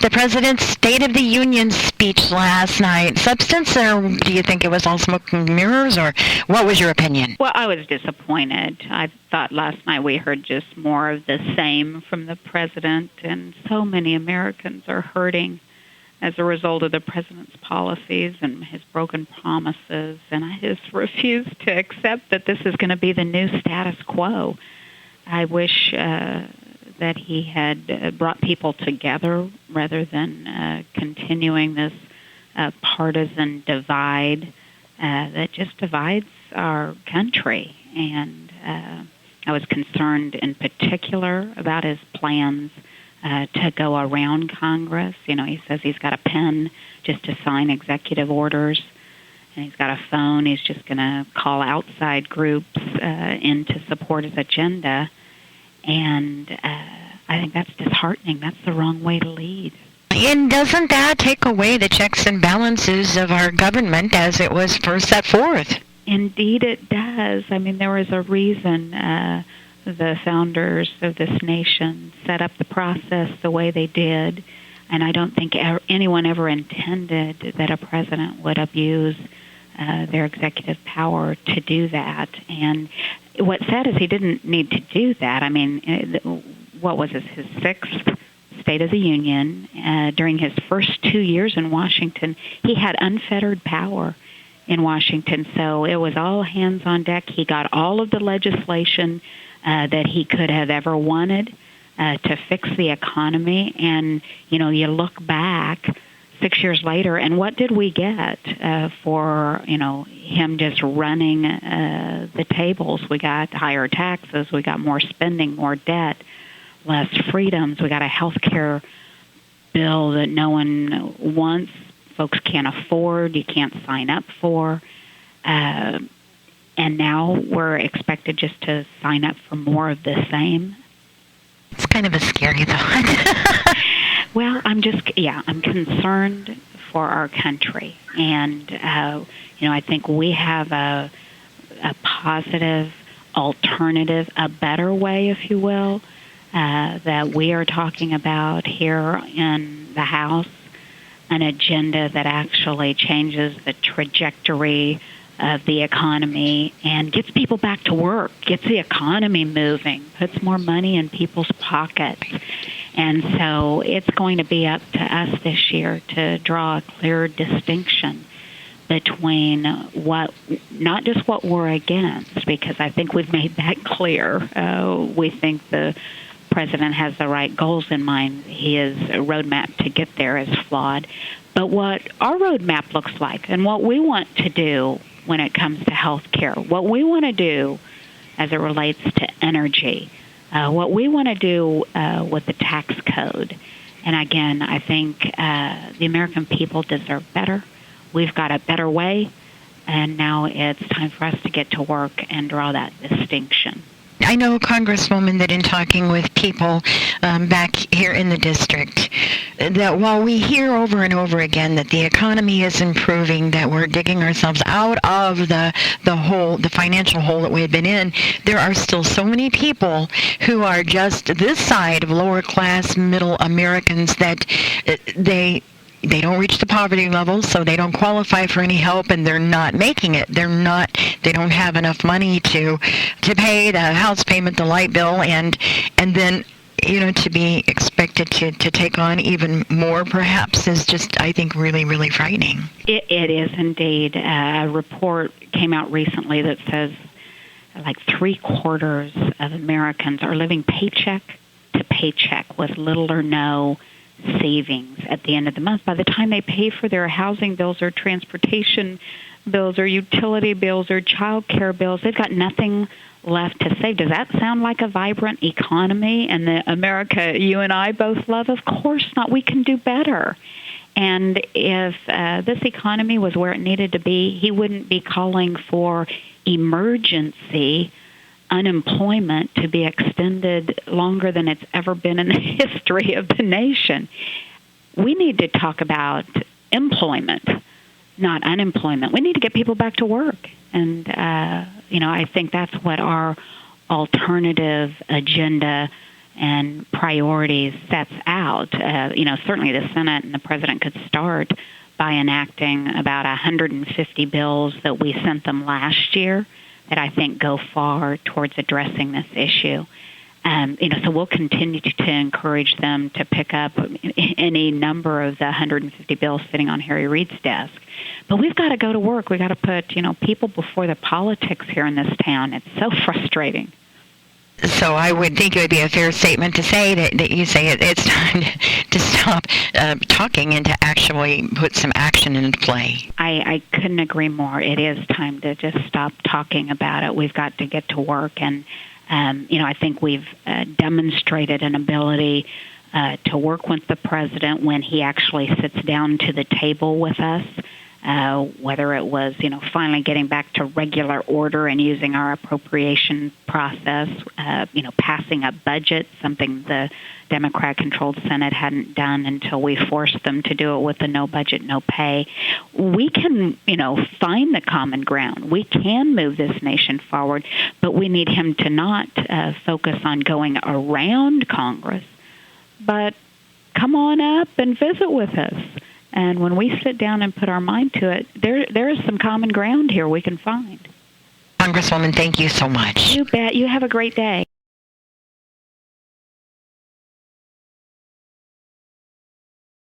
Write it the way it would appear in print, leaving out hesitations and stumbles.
the President's State of the Union speech last night. Substance, or do you think it was all smoke and mirrors, or what was your opinion? Well, I was disappointed. I thought last night we heard just more of the same from the President, and so many Americans are hurting as a result of the President's policies and his broken promises, and I just refuse to accept that this is going to be the new status quo. I wish that he had brought people together rather than continuing this partisan divide that just divides our country. And I was concerned in particular about his plans to go around Congress. You know, he says he's got a pen just to sign executive orders, and he's got a phone. He's just going to call outside groups in to support his agenda. And I think that's disheartening. That's the wrong way to lead. And doesn't that take away the checks and balances of our government as it was first set forth? Indeed it does. I mean, there was a reason the founders of this nation set up the process the way they did, and I don't think anyone ever intended that a president would abuse their executive power to do that. And what's sad is he didn't need to do that. I mean, what was this, his sixth State of the Union? During his first 2 years in Washington, he had unfettered power in Washington, so it was all hands on deck. He got all of the legislation that he could have ever wanted to fix the economy. And, you know, you look back 6 years later, and what did we get for, you know, him just running the tables? We got higher taxes, we got more spending, more debt, less freedoms. We got a health care bill that no one wants, folks can't afford, you can't sign up for. And now we're expected just to sign up for more of the same. It's kind of a scary thought. Well, I'm concerned for our country. And, you know, I think we have a positive alternative, a better way, if you will, that we are talking about here in the House, an agenda that actually changes the trajectory of the economy and gets people back to work, gets the economy moving, puts more money in people's pockets. And so it's going to be up to us this year to draw a clear distinction between not just what we're against, because I think we've made that clear. We think the President has the right goals in mind. His roadmap to get there is flawed. But what our roadmap looks like and what we want to do when it comes to health care, what we want to do as it relates to energy, what we want to do with the tax code. And again, I think the American people deserve better. We've got a better way, and now it's time for us to get to work and draw that distinction. I know, Congresswoman, that in talking with people back here in the district, that while we hear over and over again that the economy is improving, that we're digging ourselves out of the financial hole that we've been in, there are still so many people who are just this side of lower class middle Americans that they don't reach the poverty level, so they don't qualify for any help, and they're not making it. They don't have enough money to pay the house payment, the light bill, and then, you know, to be expected to take on even more perhaps is just, I think, really, really frightening. It is indeed. A report came out recently that says like 3/4 of Americans are living paycheck to paycheck with little or no savings at the end of the month. By the time they pay for their housing bills or transportation bills or utility bills or child care bills, they've got nothing left to save. Does that sound like a vibrant economy and the America you and I both love? Of course not. We can do better. And if this economy was where it needed to be, he wouldn't be calling for emergency unemployment to be extended longer than it's ever been in the history of the nation. We need to talk about employment, not unemployment. We need to get people back to work. And, you know, I think that's what our alternative agenda and priorities sets out. Certainly the Senate and the President could start by enacting about 150 bills that we sent them last year that I think go far towards addressing this issue. So we'll continue to encourage them to pick up any number of the 150 bills sitting on Harry Reid's desk. But we've got to go to work. We've got to put, people before the politics here in this town. It's so frustrating. So I would think it would be a fair statement to say that you say it's time to stop talking and to actually put some action into play. I couldn't agree more. It is time to just stop talking about it. We've got to get to work. And, I think we've demonstrated an ability to work with the President when he actually sits down to the table with us. Whether it was, finally getting back to regular order and using our appropriation process, passing a budget, something the Democrat-controlled Senate hadn't done until we forced them to do it with the no budget, no pay. We can, find the common ground. We can move this nation forward, but we need him to not focus on going around Congress, but come on up and visit with us. And when we sit down and put our mind to it, there is some common ground here we can find. Congresswoman, thank you so much. You bet. You have a great day.